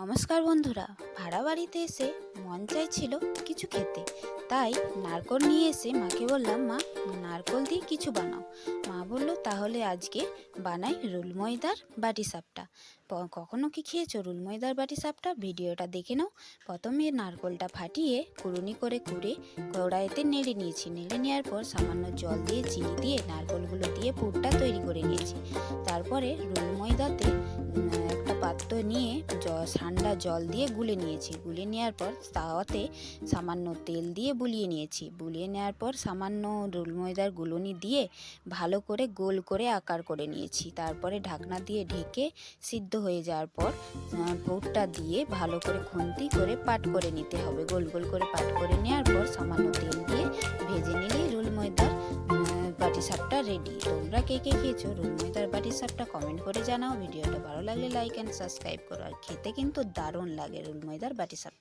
নমস্কার বন্ধুরা, ভাড়া বাড়িতে এসে মন চাইছিল কিছু খেতে, তাই নারকোল নিয়ে এসে মাকে বললাম, মা নারকোল দিয়ে কিছু বানাও। মা বলল, তাহলে আজকে বানাই রুল ময়দার বাটি সাপটা। কখনো কি খেয়েছো রুল ময়দার বাটি সাপটা? ভিডিওটা দেখে নাও। প্রথমে নারকোলটা ফাটিয়ে কুড়ুনি করে কুড়ে কড়াইতে নেড়ে নিয়েছি। নেড়ে নেওয়ার পর সামান্য জল দিয়ে চিনি দিয়ে নারকোলগুলো দিয়ে পুরটা তৈরি করে নিয়েছি। তারপরে রুল ময়দাতে একটা পাত্র নিয়ে ঠান্ডা জল দিয়ে গুলে নিয়েছি। গুলে নেওয়ার পর তাওয়াতে সামান্য তেল দিয়ে বুলিয়ে নিয়েছি। বুলিয়ে নেওয়ার পর সামান্য রুল ময়দার গুলনি দিয়ে ভালো করে গোল করে আকার করে নিয়েছি। তারপরে ঢাকনা দিয়ে ঢেকে সিদ্ধ হয়ে যাওয়ার পর পুরটা দিয়ে ভালো করে খুন্তি করে পাট করে নিতে হবে। গোল গোল করে পাট করে নেওয়ার পর সামান্য তেল দিয়ে ভেজে নিলেই রুল ময়দার বাটি সাপটা রেডি। তোমরা কে কে খেয়েছো রুল ময়দার বাটি সাপটা কমেন্ট করে জানাও। ভিডিওটা ভালো লাগলে লাইক অ্যান্ড সাবস্ক্রাইব করো। আর খেতে কিন্তু দারুণ লাগে রুল ময়দার বাটি সাপ।